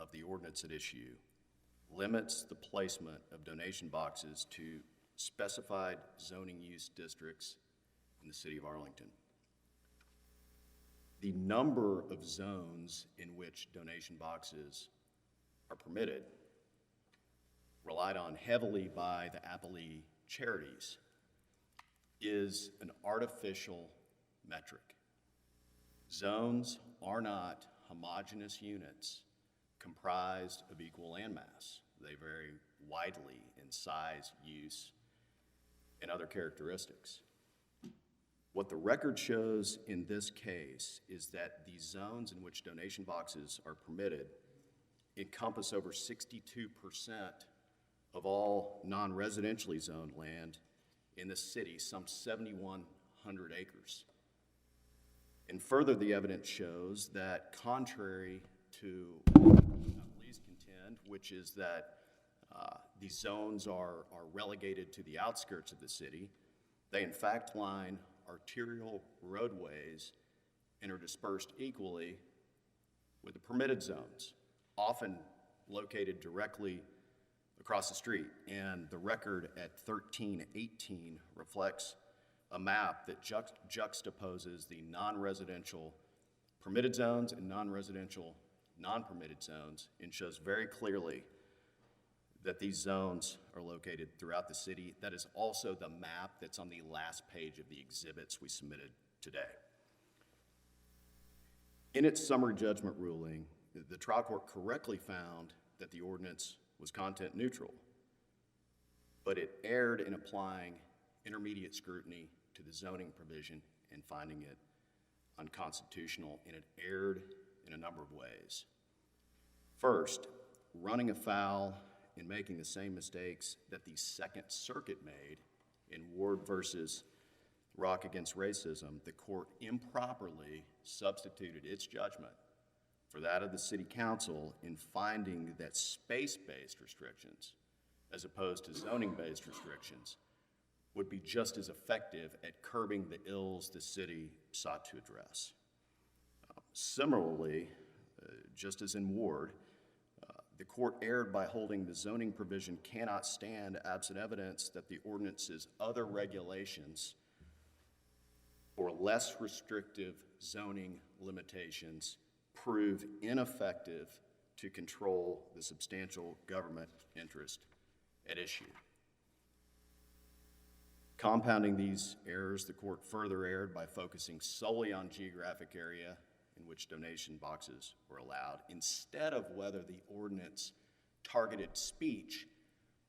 of the ordinance at issue limits the placement of donation boxes to specified zoning use districts in the city of Arlington. The number of zones in which donation boxes are permitted, relied on heavily by the appellee charities, is an artificial metric. Zones are not homogeneous units comprised of equal landmass. They vary widely in size, use, and other characteristics. What the record shows in this case is that the zones in which donation boxes are permitted encompass over 62% of all non-residentially zoned land in the city, some 7,100 acres. And further, the evidence shows that contrary to police contend, which is that these zones are relegated to the outskirts of the city, they in fact line arterial roadways and are dispersed equally with the permitted zones, often located directly across the street. And the record at 1318 reflects a map that juxtaposes the non-residential permitted zones and non-residential non-permitted zones and shows very clearly that these zones are located throughout the city. That is also the map that's on the last page of the exhibits we submitted today. In its summary judgment ruling, the trial court correctly found that the ordinance was content neutral, but it erred in applying intermediate scrutiny to the zoning provision and finding it unconstitutional, and it erred in a number of ways. First, running afoul in making the same mistakes that the Second Circuit made in Ward versus Rock Against Racism, the court improperly substituted its judgment for that of the City Council in finding that space-based restrictions, as opposed to zoning-based restrictions, would be just as effective at curbing the ills the city sought to address. Similarly, just as in Ward, the court erred by holding the zoning provision cannot stand absent evidence that the ordinance's other regulations or less restrictive zoning limitations prove ineffective to control the substantial government interest at issue. Compounding these errors, the court further erred by focusing solely on geographic area in which donation boxes were allowed, instead of whether the ordinance targeted speech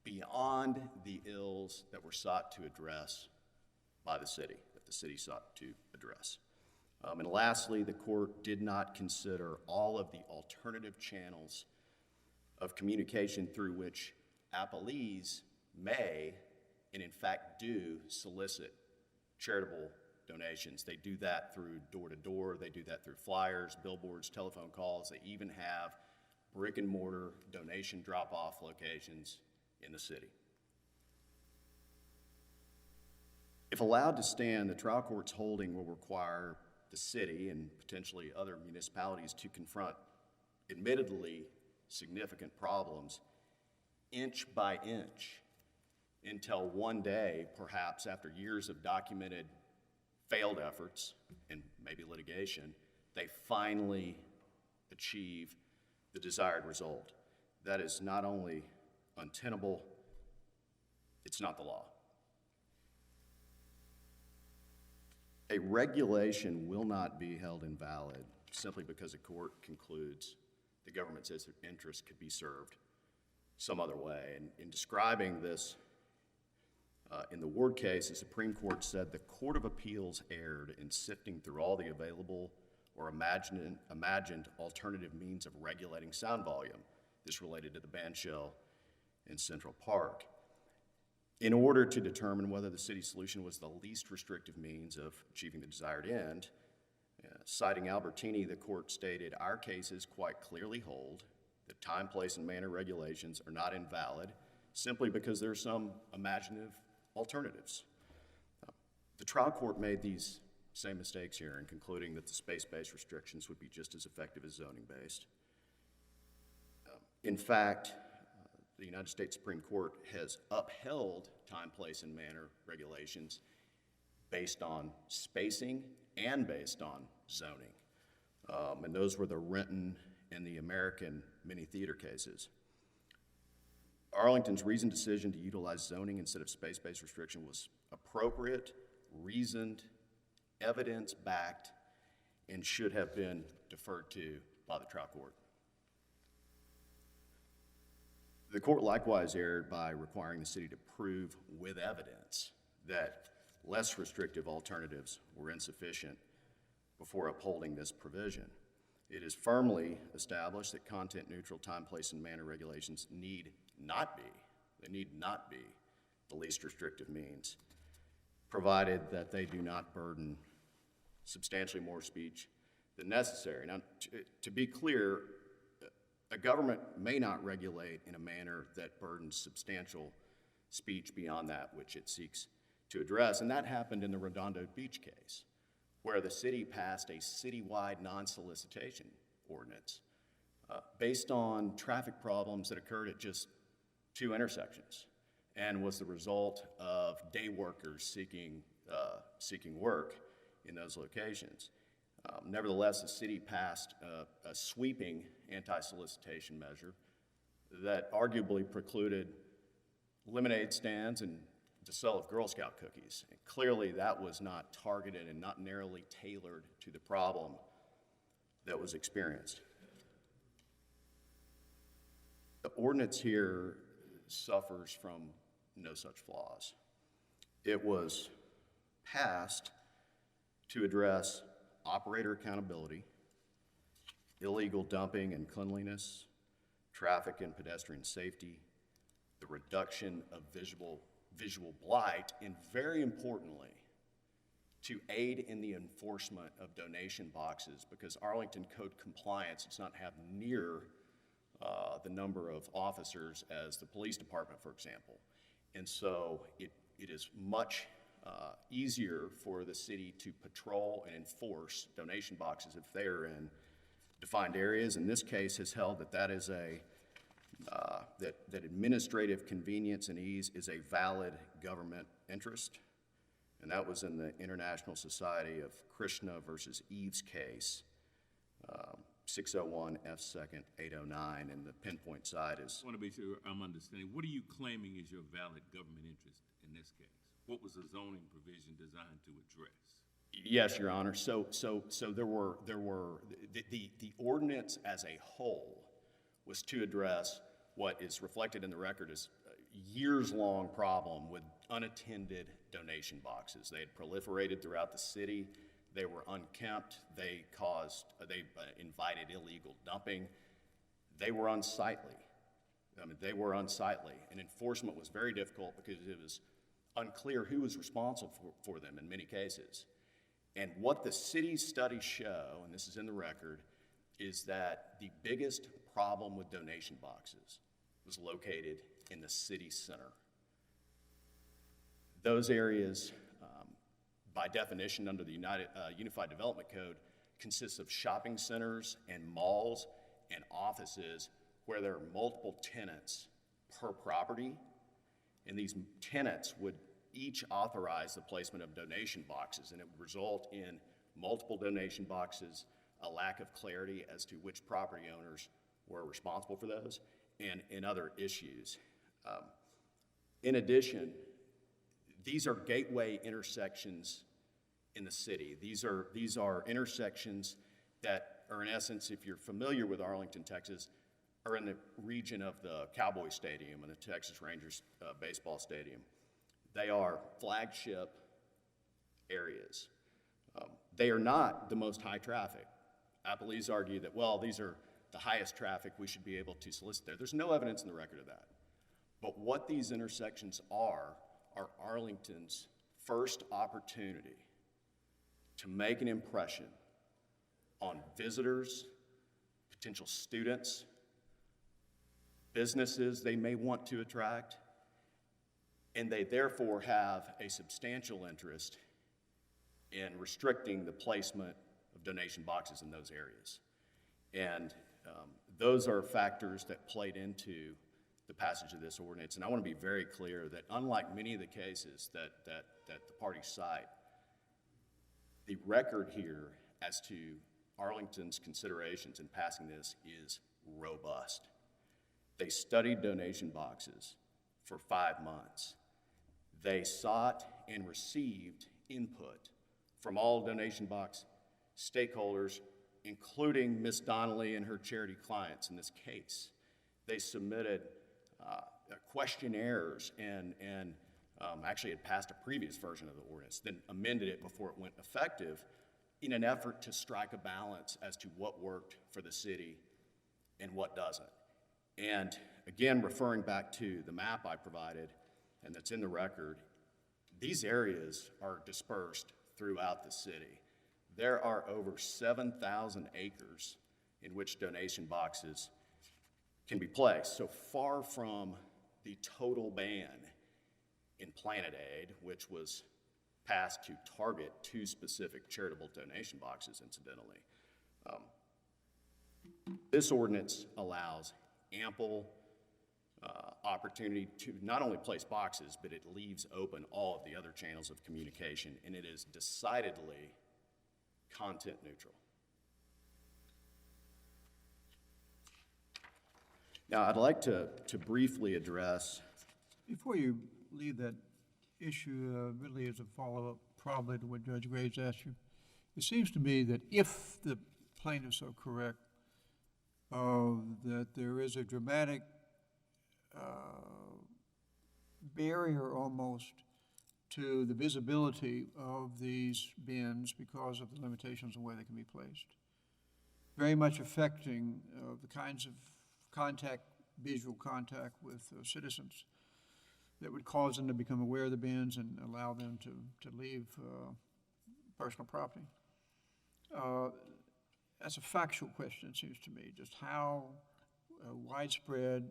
beyond the ills that were sought to address by the city, that the city sought to address. And lastly, the court did not consider all of the alternative channels of communication through which appellees may, and in fact do, solicit charitable donations. They do that through door-to-door, they do that through flyers, billboards, telephone calls. They even have brick and mortar donation drop-off locations in the city. If allowed to stand, the trial court's holding will require the city and potentially other municipalities to confront admittedly significant problems inch by inch until one day, perhaps after years of documented failed efforts and maybe litigation, they finally achieve the desired result. That is not only untenable, it's not the law. A regulation will not be held invalid simply because a court concludes the government's interest could be served some other way. And in describing this, in the Ward case, the Supreme Court said the Court of Appeals erred in sifting through all the available or imagined alternative means of regulating sound volume. This related to the band shell in Central Park. In order to determine whether the city's solution was the least restrictive means of achieving the desired end, citing Albertini, the court stated, "Our cases quite clearly hold that time, place, and manner regulations are not invalid simply because there are some imaginative alternatives." The trial court made these same mistakes here in concluding that the space-based restrictions would be just as effective as zoning-based. In fact, the United States Supreme Court has upheld time, place, and manner regulations based on spacing and based on zoning. And those were the Renton and the American mini theater cases. Arlington's reasoned decision to utilize zoning instead of space-based restriction was appropriate, reasoned, evidence-backed, and should have been deferred to by the trial court. The court likewise erred by requiring the city to prove with evidence that less restrictive alternatives were insufficient before upholding this provision. It is firmly established that content-neutral time, place, and manner regulations need not be the least restrictive means, provided that they do not burden substantially more speech than necessary. Now, to be clear, a government may not regulate in a manner that burdens substantial speech beyond that which it seeks to address, and that happened in the Redondo Beach case, where the city passed a citywide non-solicitation ordinance based on traffic problems that occurred at just 2 intersections and was the result of day workers seeking work in those locations. Nevertheless, the city passed a sweeping anti-solicitation measure that arguably precluded lemonade stands and the sale of Girl Scout cookies. And clearly that was not targeted and not narrowly tailored to the problem that was experienced. The ordinance here suffers from no such flaws. It was passed to address operator accountability, illegal dumping and cleanliness, traffic and pedestrian safety, the reduction of visual blight, and very importantly, to aid in the enforcement of donation boxes, because Arlington code compliance does not have near the number of officers as the police department, for example. And so it is much easier for the city to patrol and enforce donation boxes if they are in defined areas. And this case has held that that is that administrative convenience and ease is a valid government interest. And that was in the International Society of Krishna versus Eves case, 601 F. 2nd 809, and the pinpoint side is. I want to be sure I'm understanding. What are you claiming is your valid government interest in this case? What was the zoning provision designed to address? Yes, Your Honor. So there were the ordinance as a whole was to address what is reflected in the record as a years-long problem with unattended donation boxes. They had proliferated throughout the city. They were unkempt. They invited illegal dumping. They were unsightly. And enforcement was very difficult because it was unclear who was responsible for them in many cases. And what the city's studies show, and this is in the record, is that the biggest problem with donation boxes was located in the city center. Those areas, by definition under the Unified Development Code, consist of shopping centers and malls and offices where there are multiple tenants per property, and these tenants would each authorize the placement of donation boxes, and it would result in multiple donation boxes, a lack of clarity as to which property owners were responsible for those, and other issues. In addition, these are gateway intersections in the city. These are intersections that are, in essence, if you're familiar with Arlington, Texas, are in the region of the Cowboy Stadium and the Texas Rangers baseball stadium. They are flagship areas. They are not the most high traffic. Appellees argue that, well, these are the highest traffic, we should be able to solicit there. There's no evidence in the record of that. But what these intersections are Arlington's first opportunity to make an impression on visitors, potential students, businesses they may want to attract, and they therefore have a substantial interest in restricting the placement of donation boxes in those areas. And those are factors that played into the passage of this ordinance. And I want to be very clear that unlike many of the cases that the parties cite, the record here as to Arlington's considerations in passing this is robust. They studied donation boxes for 5 months. They sought and received input from all donation box stakeholders, including Ms. Donnelly and her charity clients in this case. They submitted questionnaires and actually had passed a previous version of the ordinance, then amended it before it went effective in an effort to strike a balance as to what worked for the city and what doesn't. And again, referring back to the map I provided and that's in the record, these areas are dispersed throughout the city. There are over 7,000 acres in which donation boxes can be placed. So far from the total ban in Planet Aid, which was passed to target 2 specific charitable donation boxes, incidentally. This ordinance allows ample opportunity to not only place boxes, but it leaves open all of the other channels of communication, and it is decidedly content neutral. Now, I'd like to briefly address. Before you leave that issue, really as a follow-up probably to what Judge Graves asked you, it seems to me that if the plaintiffs are correct, that there is a dramatic barrier almost to the visibility of these bins because of the limitations on where they can be placed, very much affecting the kinds of visual contact with citizens that would cause them to become aware of the bins and allow them to leave personal property. That's a factual question, it seems to me, just how widespread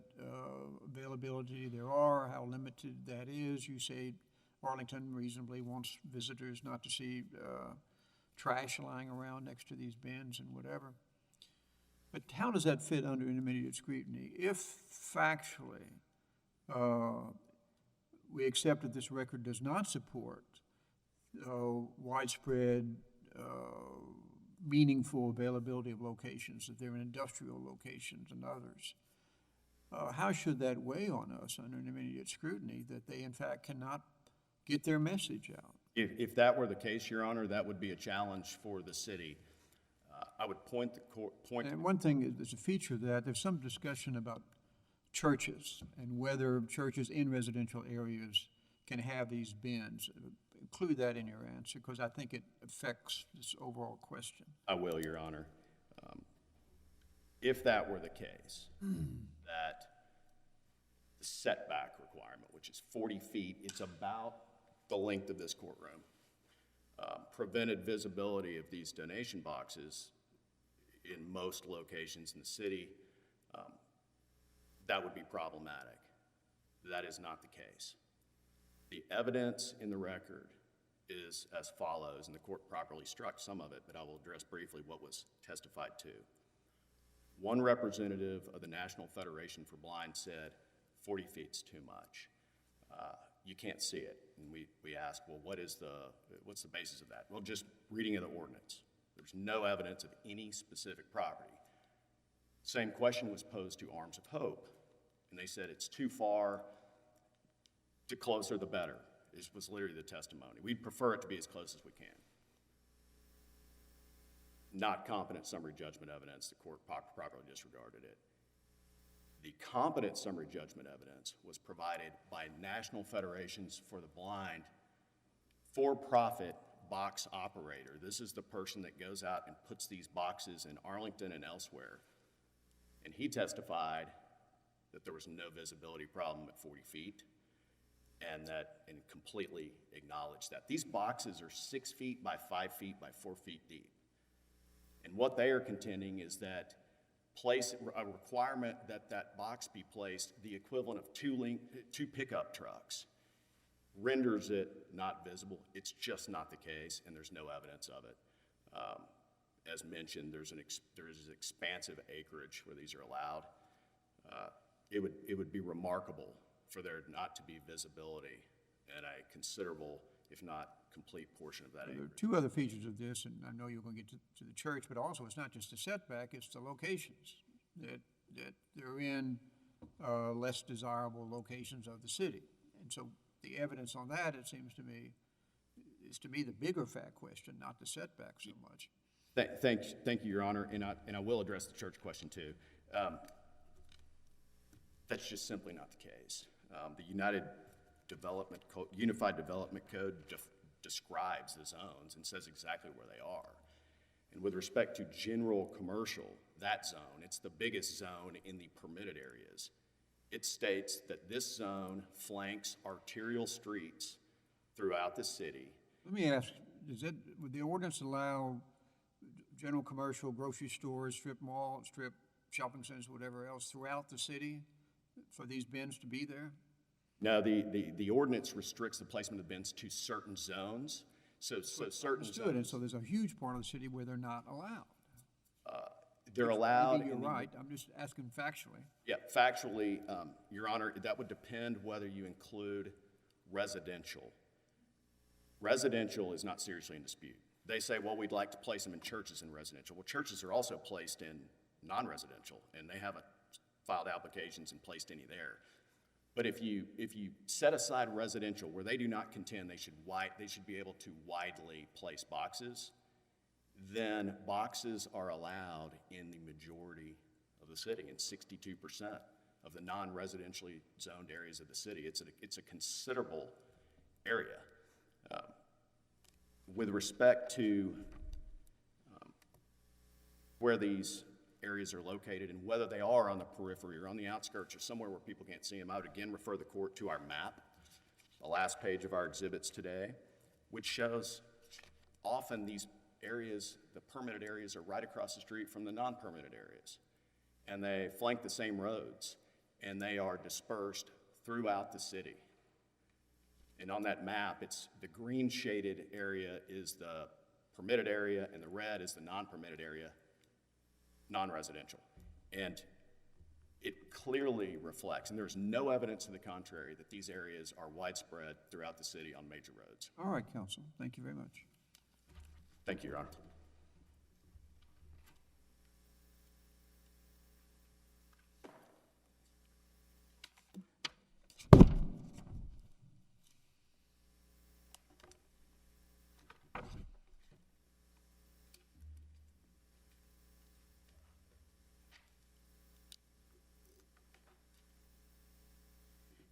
availability there are, how limited that is. You say Arlington reasonably wants visitors not to see trash lying around next to these bins and whatever. But how does that fit under intermediate scrutiny? If factually we accept that this record does not support widespread, meaningful availability of locations, that they're in industrial locations and others, how should that weigh on us under intermediate scrutiny that they in fact cannot get their message out? If that were the case, Your Honor, that would be a challenge for the city. I would point the court. And one thing that's a feature of that, there's some discussion about churches and whether churches in residential areas can have these bins. Include that in your answer, because I think it affects this overall question. I will, Your Honor. If that were the case, that the setback requirement, which is 40 feet, it's about the length of this courtroom, prevented visibility of these donation boxes in most locations in the city, that would be problematic. That is not the case. The evidence in the record is as follows, and the court properly struck some of it, but I will address briefly what was testified to. One representative of the National Federation for Blind said, 40 feet's too much. You can't see it. And we asked, well, what's the basis of that? Well, just reading of the ordinance. There's no evidence of any specific property. Same question was posed to Arms of Hope, and they said it's too far, the closer the better. This was literally the testimony. We'd prefer it to be as close as we can. Not competent summary judgment evidence, the court properly disregarded it. The competent summary judgment evidence was provided by National Federations for the Blind for-profit box operator. This is the person that goes out and puts these boxes in Arlington and elsewhere. And he testified that there was no visibility problem at 40 feet and completely acknowledged that. These boxes are 6 feet by 5 feet by 4 feet deep. And what they are contending is that a requirement that that box be placed the equivalent of two pickup trucks renders it not visible. It's just not the case, and there's no evidence of it. As mentioned, there is expansive acreage where these are allowed. It would be remarkable for there not to be visibility in a considerable, if not complete, portion of that There are acreage. two other features of this, and I know you're going to get to the church, but also it's not just the setback, it's the locations, that they're in less desirable locations of the city. And so the evidence on that, it seems to me, is to me the bigger fact question, not the setback so much. Thank you, Your Honor, and I will address the church question too. That's just simply not the case. The Unified Development Code describes the zones and says exactly where they are. And with respect to general commercial, that zone, it's the biggest zone in the permitted areas. It states that this zone flanks arterial streets throughout the city. Let me ask, would the ordinance allow general commercial, grocery stores, strip malls, strip shopping centers, whatever else, throughout the city for these bins to be there? No, the ordinance restricts the placement of bins to certain zones. So certain Understood, zones. and so there's a huge part of the city where they're not allowed. They're allowed. Maybe you're right, I'm just asking factually. Yeah, factually, Your Honor, that would depend whether you include residential. Residential is not seriously in dispute. They say, well, we'd like to place them in churches in residential. Well, churches are also placed in non-residential, and they haven't filed applications and placed any there. But if you set aside residential, where they do not contend they should be able to widely place boxes, then boxes are allowed in the majority of the city, in 62% of the non-residentially zoned areas of the city. It's a considerable area. With respect to where these areas are located and whether they are on the periphery or on the outskirts or somewhere where people can't see them, I would again refer the court to our map, the last page of our exhibits today, which shows often these areas, the permitted areas, are right across the street from the non-permitted areas. And they flank the same roads, and they are dispersed throughout the city. And on that map, it's the green shaded area is the permitted area, and the red is the non-permitted area, non-residential. And it clearly reflects, and there's no evidence to the contrary, that these areas are widespread throughout the city on major roads. All right, counsel, thank you very much. Thank you, Your Honor.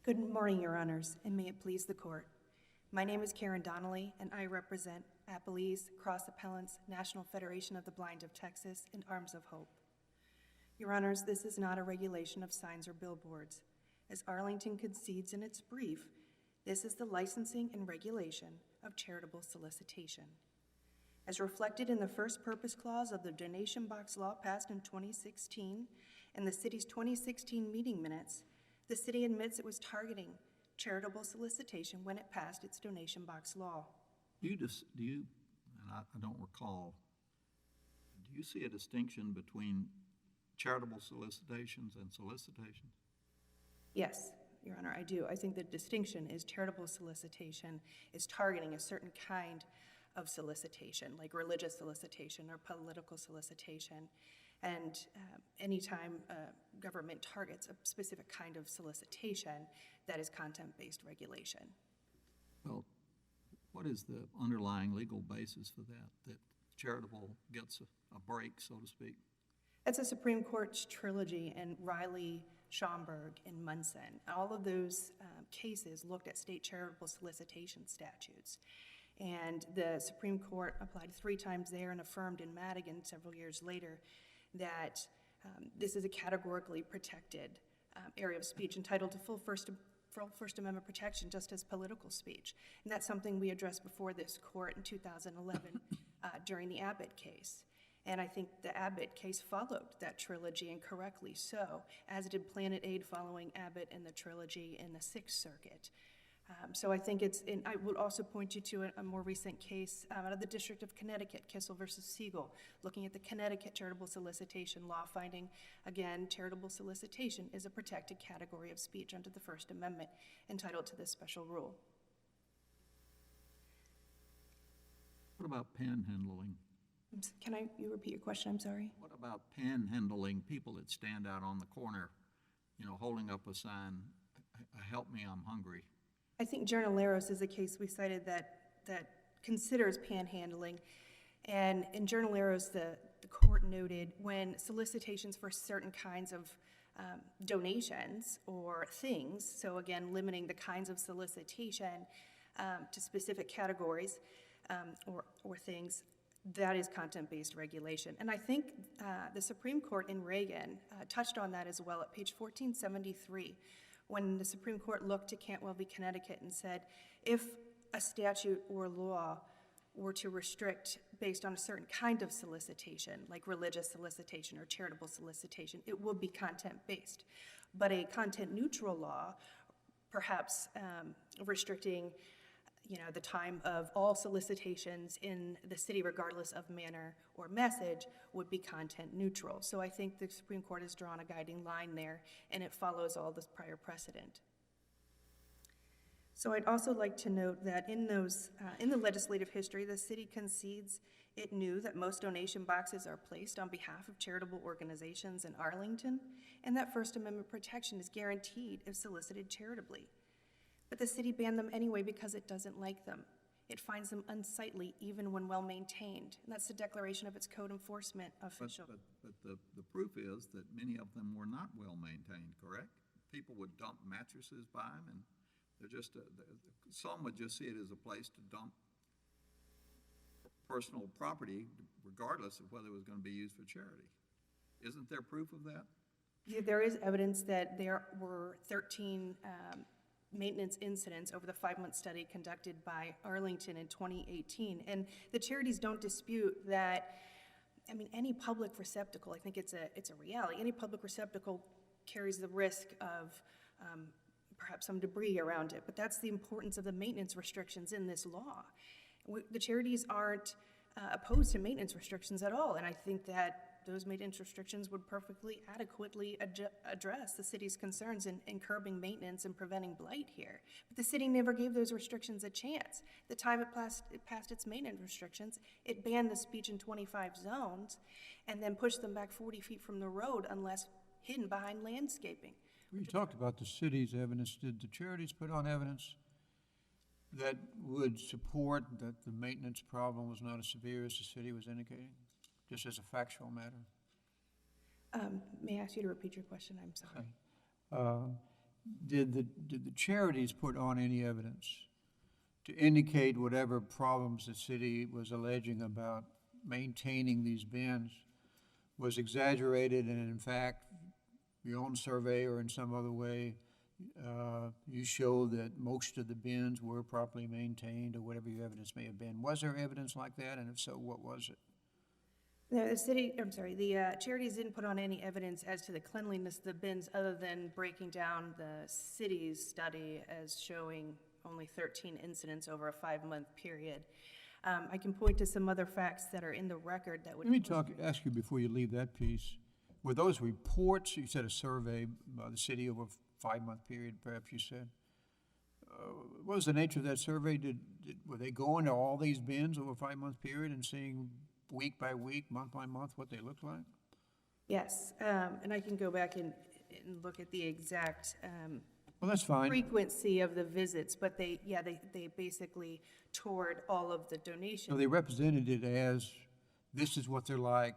Good morning, Your Honors, and may it please the Court. My name is Karen Donnelly, and I represent Appalese Cross Appellants National Federation of the Blind of Texas and Arms of Hope. Your Honors, this is not a regulation of signs or billboards. As Arlington concedes in its brief, this is the licensing and regulation of charitable solicitation. As reflected in the first purpose clause of the donation box law passed in 2016 and the city's 2016 meeting minutes, the city admits it was targeting charitable solicitation when it passed its donation box law. And I don't recall, do you see a distinction between charitable solicitations and solicitations? Yes, Your Honor, I do. I think the distinction is charitable solicitation is targeting a certain kind of solicitation, like religious solicitation or political solicitation. And anytime government targets a specific kind of solicitation, that is content-based regulation. Well, what is the underlying legal basis for that charitable gets a break, so to speak? That's a Supreme Court's trilogy in Riley, Schomburg, and Munson. All of those cases looked at state charitable solicitation statutes. And the Supreme Court applied 3 times there and affirmed in Madigan several years later that this is a categorically protected area of speech entitled to full First Amendment protection, just as political speech. And that's something we addressed before this court in 2011 during the Abbott case. And I think the Abbott case followed that trilogy, and correctly so, as did Planet Aid following Abbott and the trilogy in the Sixth Circuit. So I think it's, and I would also point you to a more recent case out of the District of Connecticut, Counsel versus Siegel, looking at the Connecticut charitable solicitation law, finding, again, charitable solicitation is a protected category of speech under the First Amendment, entitled to this special rule. What about panhandling? Can you repeat your question? I'm sorry. What about panhandling, people that stand out on the corner, you know, holding up a sign, help me, I'm hungry? I think Journaleros is a case we cited that considers panhandling. And in Journaleros, the court noted when solicitations for certain kinds of donations or things, so again, limiting the kinds of solicitation to specific categories or things, that is content-based regulation. And I think the Supreme Court in Reagan touched on that as well at page 1473, when the Supreme Court looked to Cantwell v. Connecticut and said, if a statute or law were to restrict based on a certain kind of solicitation, like religious solicitation or charitable solicitation, it would be content-based. But a content-neutral law, perhaps restricting the time of all solicitations in the city, regardless of manner or message, would be content neutral. So I think the Supreme Court has drawn a guiding line there, and it follows all this prior precedent. So I'd also like to note that in the legislative history, the city concedes it knew that most donation boxes are placed on behalf of charitable organizations in Arlington, and that First Amendment protection is guaranteed if solicited charitably. But the city banned them anyway because it doesn't like them. It finds them unsightly even when well-maintained. And that's the declaration of its code enforcement official. But the proof is that many of them were not well-maintained, correct? People would dump mattresses by them, and they're just, some would just see it as a place to dump personal property, regardless of whether it was going to be used for charity. Isn't there proof of that? Yeah, there is evidence that there were 13 maintenance incidents over the 5-month study conducted by Arlington in 2018. And the charities don't dispute that, I mean, any public receptacle, I think it's a reality, any public receptacle carries the risk of perhaps some debris around it, but that's the importance of the maintenance restrictions in this law. The charities aren't opposed to maintenance restrictions at all, and I think that those maintenance restrictions would perfectly adequately address the city's concerns in curbing maintenance and preventing blight here. But the city never gave those restrictions a chance. The time it passed its maintenance restrictions, it banned the speech in 25 zones and then pushed them back 40 feet from the road unless hidden behind landscaping. We talked about the city's evidence. Did the charities put on evidence that would support that the maintenance problem was not as severe as the city was indicating? Just as a factual matter. May I ask you to repeat your question? I'm sorry. Did the charities put on any evidence to indicate whatever problems the city was alleging about maintaining these bins was exaggerated, and in fact, your own survey or in some other way, you showed that most of the bins were properly maintained, or whatever your evidence may have been? Was there evidence like that, and if so, what was it? No, the charities didn't put on any evidence as to the cleanliness of the bins other than breaking down the city's study as showing only 13 incidents over a 5-month period. I can point to some other facts that are in the record that would... Let me ask you before you leave that piece. Were those reports, you said a survey by the city over a 5-month period, perhaps you said? What was the nature of that survey? Were they going to all these bins over a 5-month period and seeing week by week, month by month, what they looked like? Yes, and I can go back and look at the exact Well, that's fine. frequency of the visits, but they basically toured all of the donations. So they represented it as, this is what they're like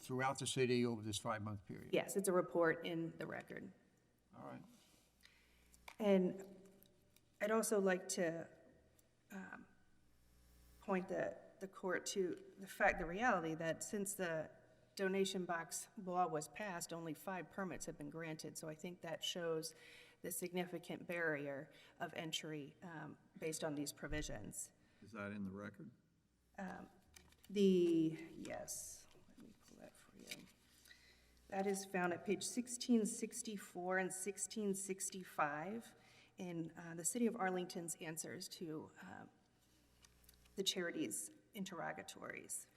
throughout the city over this 5-month period? Yes, it's a report in the record. All right. And I'd also like to point the court to the reality that since the donation box law was passed, only 5 permits have been granted. So I think that shows the significant barrier of entry based on these provisions. Is that in the record? Yes, let me pull that for you. That is found at page 1664 and 1665 in the City of Arlington's answers to the charity's interrogatories.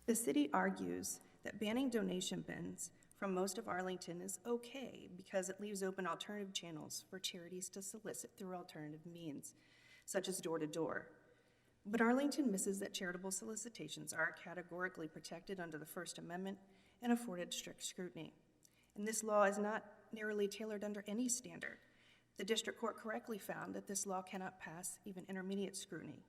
The city argues that banning donation bins from most of Arlington is okay because it leaves open alternative channels for charities to solicit through alternative means, such as door-to-door. But Arlington misses that charitable solicitations are categorically protected under the First Amendment and afforded strict scrutiny. And this law is not narrowly tailored under any standard. The district court correctly found that this law cannot pass even intermediate scrutiny.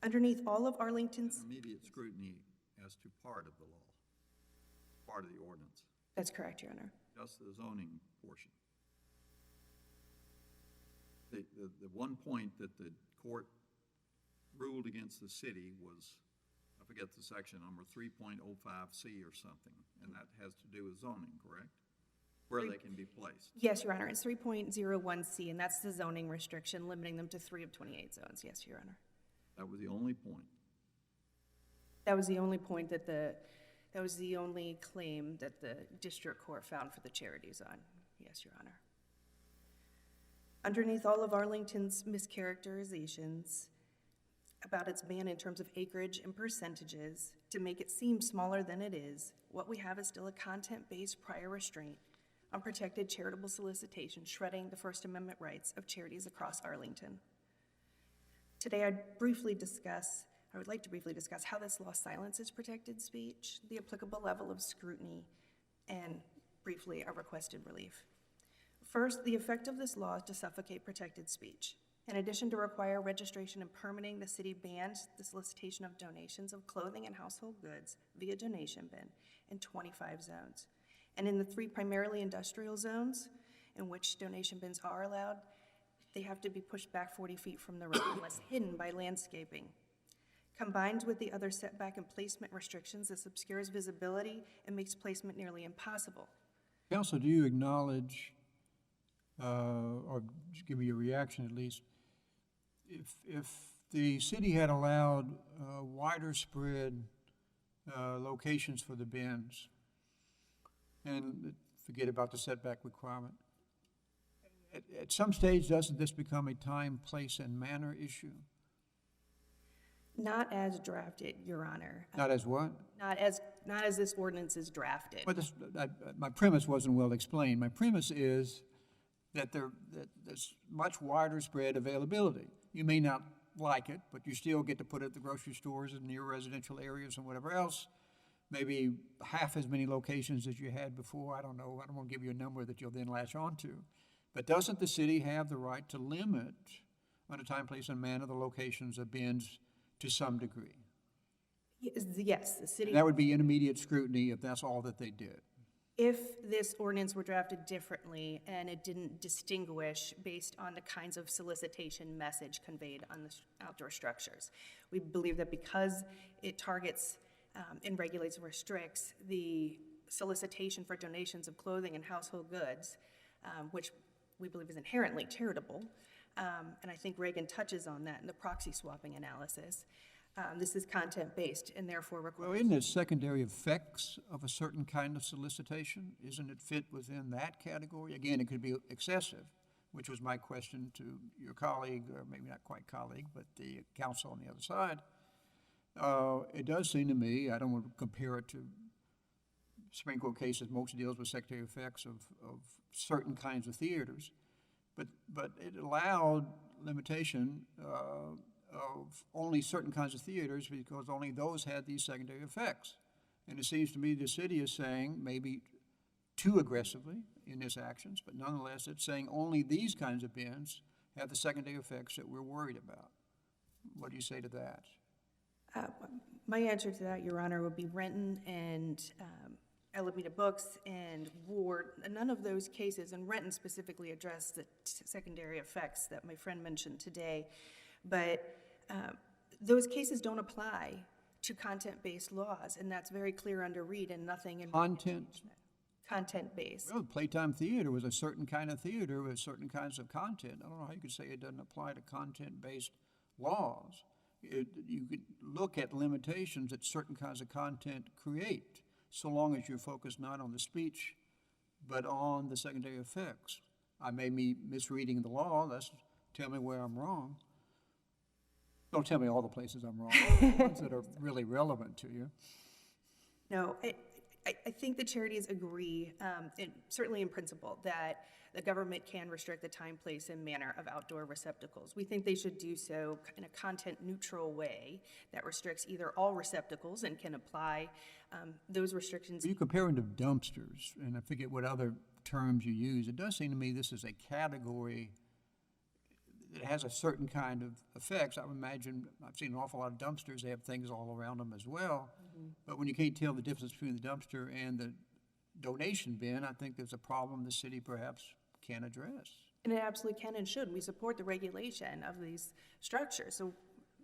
Underneath all of Arlington's... Intermediate scrutiny as to part of the law, part of the ordinance, That's correct, Your Honor. just the zoning portion. The one point that the court ruled against the city was, I forget the section number, 3.05C or something, and that has to do with zoning, correct? Where they can be placed. Yes, Your Honor, it's 3.01C, and that's the zoning restriction, limiting them to 3 of 28 zones. Yes, Your Honor. That was the only point. That was the only point that that was the only claim that the district court found for the charities on. Yes, Your Honor. Underneath all of Arlington's mischaracterizations about its ban in terms of acreage and percentages to make it seem smaller than it is, what we have is still a content-based prior restraint on protected charitable solicitation, shredding the First Amendment rights of charities across Arlington. Today, I would like to briefly discuss how this law silences protected speech, the applicable level of scrutiny, and briefly, our requested relief. First, the effect of this law is to suffocate protected speech. In addition to require registration and permitting, the city banned the solicitation of donations of clothing and household goods via donation bin in 25 zones. And in the 3 primarily industrial zones in which donation bins are allowed, they have to be pushed back 40 feet from the road unless hidden by landscaping. Combined with the other setback and placement restrictions, this obscures visibility and makes placement nearly impossible. Counsel, do you acknowledge, or just give me your reaction at least, if the city had allowed wider spread locations for the bins, and forget about the setback requirement, at some stage, doesn't this become a time, place, and manner issue? Not as drafted, Your Honor. Not as what? Not as this ordinance is drafted. But my premise wasn't well explained. My premise is that there's much wider spread availability. You may not like it, but you still get to put it at the grocery stores and near residential areas and whatever else. Maybe half as many locations as you had before. I don't know. I don't want to give you a number that you'll then latch on to. But doesn't the city have the right to limit, under time, place, and manner, the locations of bins to some degree? Yes, the city. And that would be intermediate scrutiny if that's all that they did. If this ordinance were drafted differently and it didn't distinguish based on the kinds of solicitation message conveyed on the outdoor structures. We believe that because it targets and regulates and restricts the solicitation for donations of clothing and household goods, which we believe is inherently charitable, and I think Reagan touches on that in the proxy swapping analysis. This is content-based and therefore requires... Well, isn't it secondary effects of a certain kind of solicitation? Isn't it fit within that category? Again, it could be excessive, which was my question to your colleague, or maybe not quite colleague, but the counsel on the other side. It does seem to me, I don't want to compare it to Supreme Court cases, most deals with secondary effects of certain kinds of theaters, but it allowed limitation of only certain kinds of theaters because only those had these secondary effects. And it seems to me the city is saying, maybe too aggressively in its actions, but nonetheless it's saying only these kinds of bins have the secondary effects that we're worried about. What do you say to that? My answer to that, Your Honor, would be Renton and Alameda Books and Ward. None of those cases, and Renton specifically addressed the secondary effects that my friend mentioned today, but those cases don't apply to content-based laws, and that's very clear under Reed and nothing in... Content-based. Well, playtime theater was a certain kind of theater with certain kinds of content. I don't know how you could say it doesn't apply to content-based laws. You could look at limitations that certain kinds of content create. so long as you're focused not on the speech, but on the secondary effects. I may be misreading the law, tell me where I'm wrong. Don't tell me all the places I'm wrong, the ones that are really relevant to you. No, I think the charities agree, certainly in principle, that the government can restrict the time, place, and manner of outdoor receptacles. We think they should do so in a content-neutral way that restricts either all receptacles and can apply those restrictions. You compare them to dumpsters, and I forget what other terms you use. It does seem to me this is a category that has a certain kind of effects. I would imagine, I've seen an awful lot of dumpsters, they have things all around them as well. But when you can't tell the difference between the dumpster and the donation bin, I think there's a problem the city perhaps can address. And it absolutely can and should. We support the regulation of these structures. So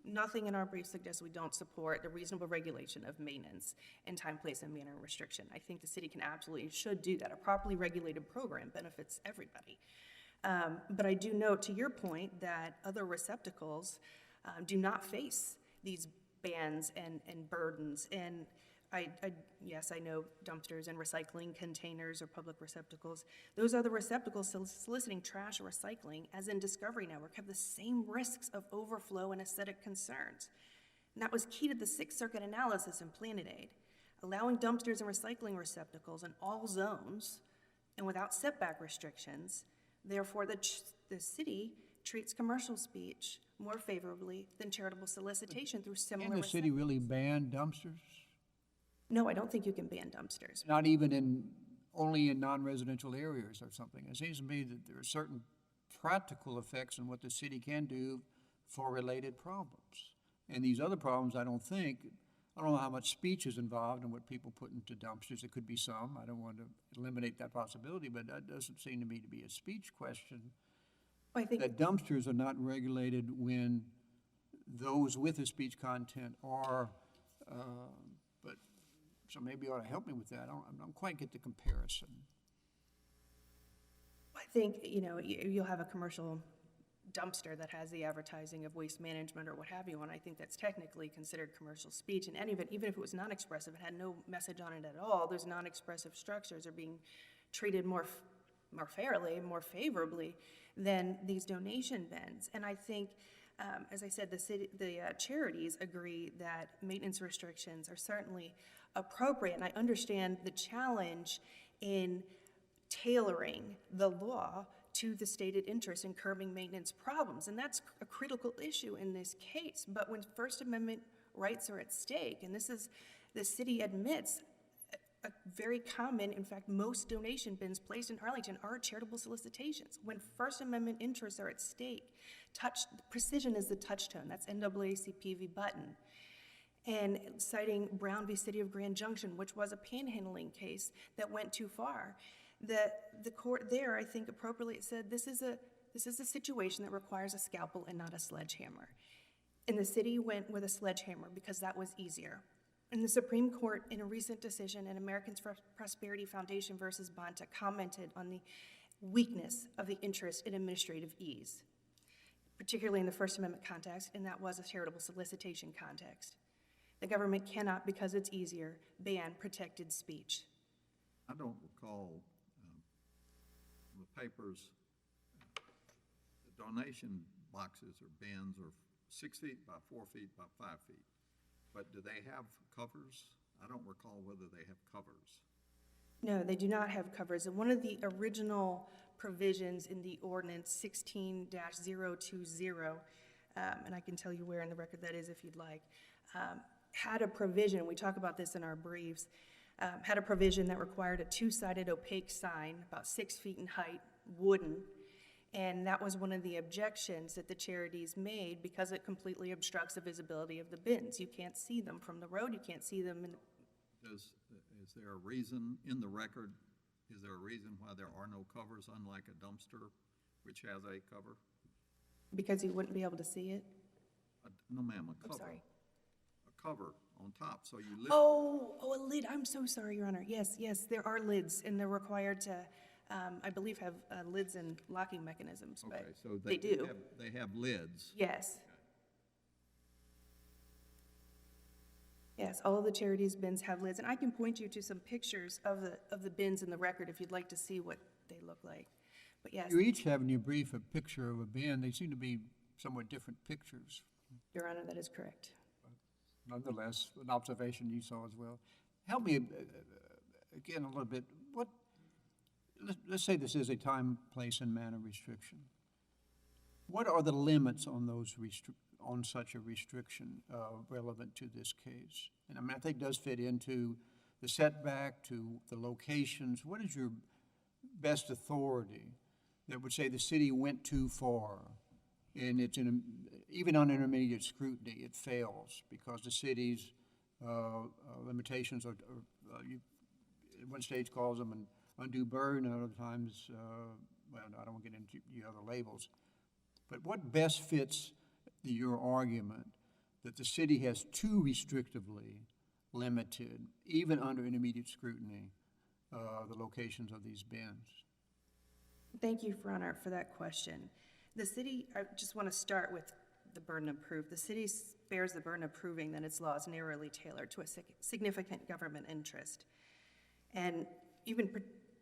nothing in our brief suggests we don't support the reasonable regulation of maintenance and time, place, and manner restriction. I think the city can absolutely should do that. A properly regulated program benefits everybody. But I do note, to your point, that other receptacles do not face these bans and burdens. And yes, I know dumpsters and recycling containers or public receptacles. Those other receptacles soliciting trash or recycling, as in Discovery Network, have the same risks of overflow and aesthetic concerns. And that was key to the Sixth Circuit analysis in Planet Aid, allowing dumpsters and recycling receptacles in all zones and without setback restrictions. Therefore, the city treats commercial speech more favorably than charitable solicitation through similar Can the city really ban dumpsters? No, I don't think you can ban dumpsters. Not even only in non-residential areas or something. It seems to me that there are certain practical effects in what the city can do for related problems. And these other problems, I don't know how much speech is involved in what people put into dumpsters. It could be some. I don't want to eliminate that possibility, but that doesn't seem to me to be a speech question. I think That dumpsters are not regulated when those with the speech content are, so maybe you ought to help me with that. I don't quite get the comparison. I think, you'll have a commercial dumpster that has the advertising of waste management or what have you, and I think that's technically considered commercial speech. In any event, even if it was non-expressive, it had no message on it at all, those non-expressive structures are being treated more fairly, more favorably than these donation bins. And I think, as I said, the charities agree that maintenance restrictions are certainly appropriate, and I understand the challenge in tailoring the law to the stated interest in curbing maintenance problems, and that's a critical issue in this case. But when First Amendment rights are at stake, and the city admits a very common, in fact, most donation bins placed in Arlington are charitable solicitations. When First Amendment interests are at stake, precision is the touchstone. That's NAACP v. Button. And citing Brown v. City of Grand Junction, which was a panhandling case that went too far, the court there, I think, appropriately said this is a situation that requires a scalpel and not a sledgehammer. And the city went with a sledgehammer because that was easier. And the Supreme Court, in a recent decision in Americans for Prosperity Foundation versus Bonta, commented on the weakness of the interest in administrative ease, particularly in the First Amendment context, and that was a charitable solicitation context. The government cannot, because it's easier, ban protected speech. I don't recall the papers, the donation boxes or bins are 6 feet by 4 feet by 5 feet. But do they have covers? I don't recall whether they have covers. No, they do not have covers. And one of the original provisions in the ordinance 16-020, and I can tell you where in the record that is if you'd like, had a provision, we talk about this in our briefs, had a provision that required a two-sided opaque sign, about 6 feet in height, wooden, and that was one of the objections that the charities made because it completely obstructs the visibility of the bins. You can't see them from the road, you can't see them in Is there a reason in the record, is there a reason why there are no covers, unlike a dumpster, which has a cover? because you wouldn't be able to see it? No, ma'am, a I'm cover. sorry. A cover on top, so you lift. Oh, a lid. I'm so sorry, Your Honor. Yes, there are lids, and they're required to, I believe, have lids and locking mechanisms, but Okay, so they do. They have lids. Yes. Yes, all of the charities bins have lids, and I can point you to some pictures of the bins in the record if you'd like to see what they look like. But yes, You each have in your brief a picture of a bin. They seem to be somewhat different pictures. Your Honor, that is correct. Nonetheless, an observation you saw as well. Help me again a little bit. Let's say this is a time, place, and manner restriction. What are the limits on on such a restriction relevant to this case? And I mean, I think it does fit into the setback, to the locations. What is your best authority that would say the city went too far, and even on intermediate scrutiny, it fails because the city's limitations are one stage calls them an undue burden, and other times, well, I don't want to get into the other labels. But what best fits your argument that the city has too restrictively limited, even under intermediate scrutiny, the locations of these bins? Thank you, Your Honor, for that question. The city, I just want to start with the burden of proof. The city bears the burden of proving that its law is narrowly tailored to a significant government interest. And even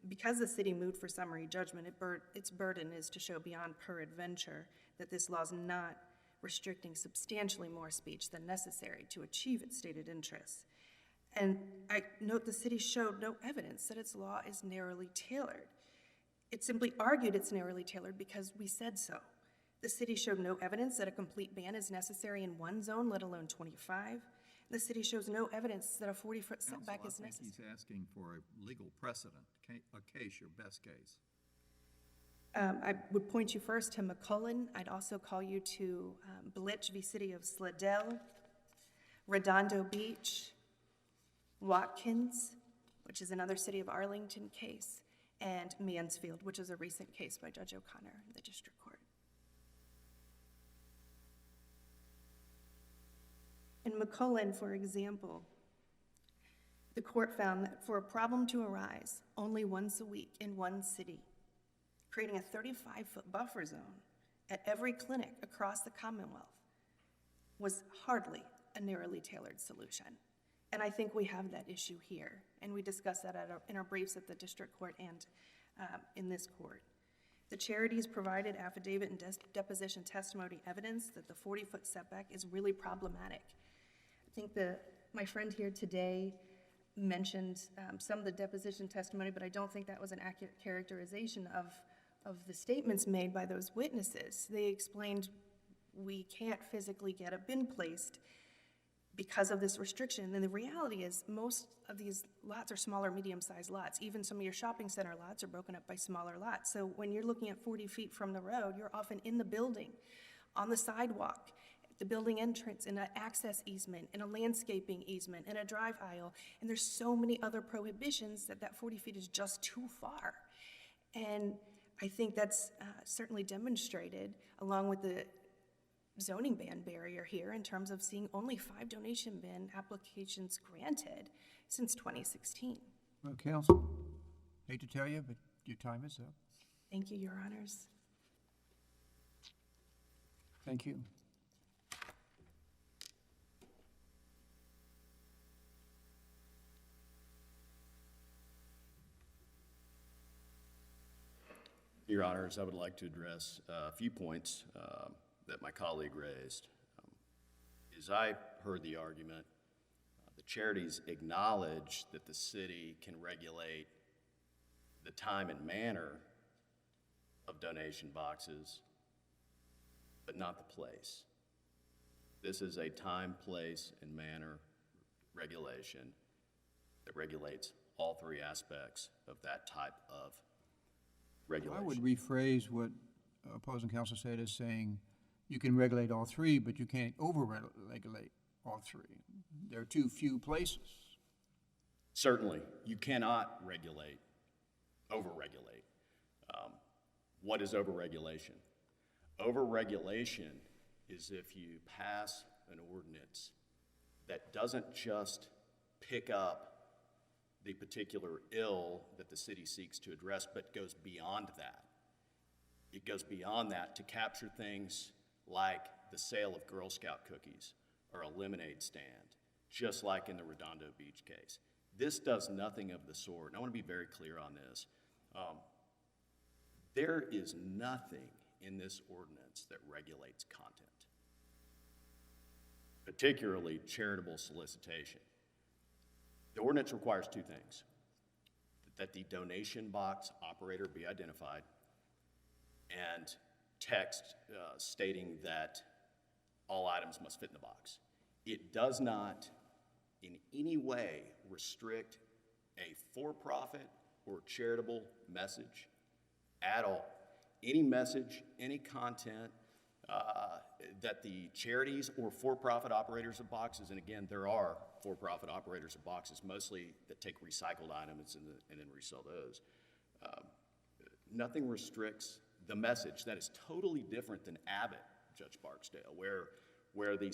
because the city moved for summary judgment, its burden is to show beyond peradventure that this law is not restricting substantially more speech than necessary to achieve its stated interests. And I note the city showed no evidence that its law is narrowly tailored. It simply argued it's narrowly tailored because we said so. The city showed no evidence that a complete ban is necessary in one zone, let alone 25. The city shows no evidence that a 40-foot setback is necessary. I think he's asking for a legal precedent, a case, your best case. I would point you first to McCullen. I'd also call you to Blitch v. City of Slidell, Redondo Beach, Watkins, which is another City of Arlington case, and Mansfield, which is a recent case by Judge O'Connor in the district court. In McCullen, for example, the court found that for a problem to arise only once a week in one city, creating a 35-foot buffer zone at every clinic across the Commonwealth was hardly a narrowly tailored solution. And I think we have that issue here, and we discussed that in our briefs at the district court and in this court. The charities provided affidavit and deposition testimony evidence that the 40-foot setback is really problematic. I think my friend here today mentioned some of the deposition testimony, but I don't think that was an accurate characterization of the statements made by those witnesses. They explained we can't physically get a bin placed because of this restriction. And the reality is most of these lots are smaller, medium-sized lots. Even some of your shopping center lots are broken up by smaller lots. So when you're looking at 40 feet from the road, you're often in the building, on the sidewalk, at the building entrance, in an access easement, in a landscaping easement, in a drive aisle. And there's so many other prohibitions that 40 feet is just too far. And I think that's certainly demonstrated along with the zoning ban barrier here in terms of seeing only 5 donation bin applications granted since 2016. Well, Counsel, hate to tell you, but your time is up. Thank you, Your Honors. Thank you. Your Honors, I would like to address a few points that my colleague raised. As I heard the argument, the charities acknowledge that the city can regulate the time and manner of donation boxes, but not the place. This is a time, place, and manner regulation that regulates all 3 aspects of that type of regulation. I would rephrase what opposing counsel said as saying you can regulate all 3, but you can't over-regulate all 3. There are too few places. Certainly, you cannot over-regulate. What is over-regulation? Over-regulation is if you pass an ordinance that doesn't just pick up the particular ill that the city seeks to address, but goes beyond that. It goes beyond that to capture things like the sale of Girl Scout cookies or a lemonade stand, just like in the Redondo Beach case. This does nothing of the sort, and I want to be very clear on this. There is nothing in this ordinance that regulates content, particularly charitable solicitation. The ordinance requires two things: that the donation box operator be identified, and text stating that all items must fit in the box. It does not in any way restrict a for-profit or charitable message at all. Any message, any content that the charities or for-profit operators of boxes, and again, there are for-profit operators of boxes, mostly that take recycled items and then resell those. Nothing restricts the message. That is totally different than Abbott, Judge Barksdale, where the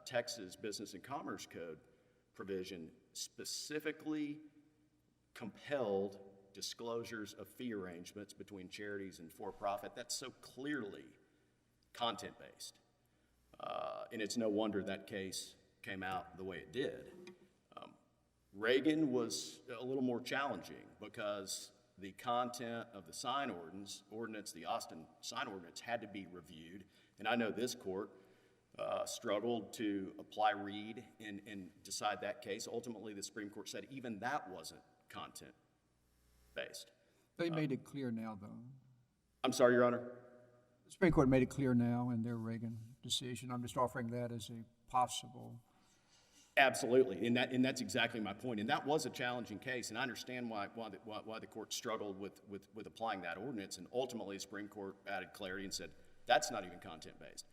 Texas Business and Commerce Code provision specifically compelled disclosures of fee arrangements between charities and for-profit. That's so clearly content-based. And it's no wonder that case came out the way it did. Reagan was a little more challenging because the content of the sign ordinance, the Austin sign ordinance, had to be reviewed. And I know this court struggled to apply Reed and decide that case. Ultimately, the Supreme Court said even that wasn't content-based. They made it clear now, though. I'm sorry, Your Honor? The Supreme Court made it clear now in their Reagan decision. I'm just offering that as a possible. Absolutely, and that's exactly my point. And that was a challenging case, and I understand why the court struggled with applying that ordinance. And ultimately, the Supreme Court added clarity and said that's not even content-based.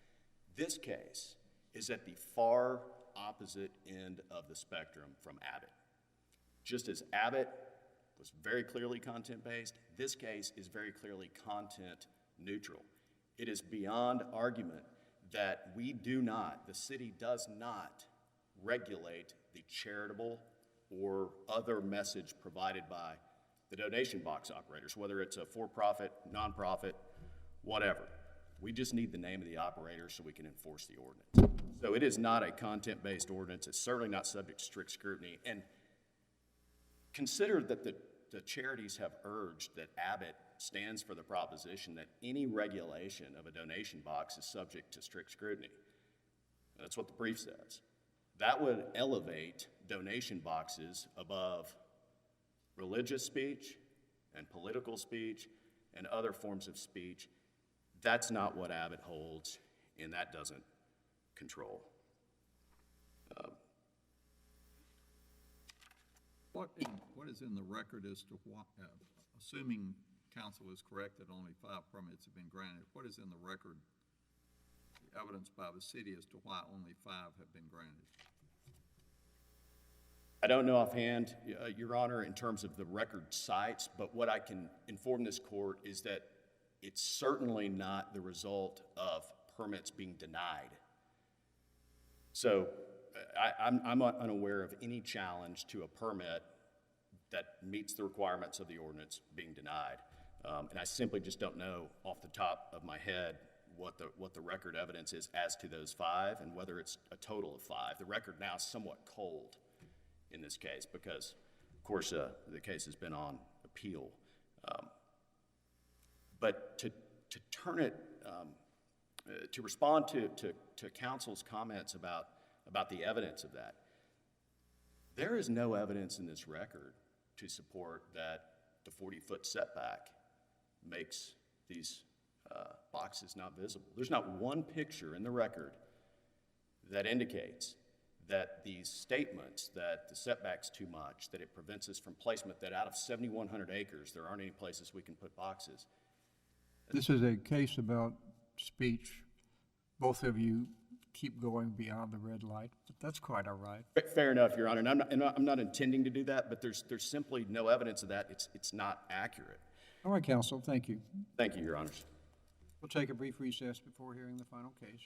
This case is at the far opposite end of the spectrum from Abbott. Just as Abbott was very clearly content-based, this case is very clearly content-neutral. It is beyond argument that the city does not regulate the charitable or other message provided by the donation box operators, whether it's a for-profit, nonprofit, whatever. We just need the name of the operator so we can enforce the ordinance. So it is not a content-based ordinance. It's certainly not subject to strict scrutiny. And consider that the charities have urged that Abbott stands for the proposition that any regulation of a donation box is subject to strict scrutiny. That's what the brief says. That would elevate donation boxes above religious speech and political speech and other forms of speech. That's not what Abbott holds, and that doesn't control. What is in the record as to what, assuming counsel is correct that only 5 permits have been granted, what is in the record, the evidence by the city as to why only 5 have been granted? I don't know offhand, Your Honor, in terms of the record sites, but what I can inform this court is that it's certainly not the result of permits being denied. So I'm unaware of any challenge to a permit that meets the requirements of the ordinance being denied. And I simply just don't know off the top of my head what the record evidence is as to those 5 and whether it's a total of 5. The record now is somewhat cold in this case because, of course, the case has been on appeal. But to turn it, to respond to counsel's comments about the evidence of that, there is no evidence in this record to support that the 40-foot setback makes these boxes not visible. There's not one picture in the record that indicates that these statements that the setback's too much, that it prevents us from placement, that out of 7,100 acres there aren't any places we can put boxes. This is a case about speech. Both of you keep going beyond the red light, but that's quite all right. Fair enough, Your Honor, and I'm not intending to do that, but there's simply no evidence of that. It's not accurate. All right, counsel, thank you. Thank you, Your Honors. We'll take a brief recess before hearing the final case.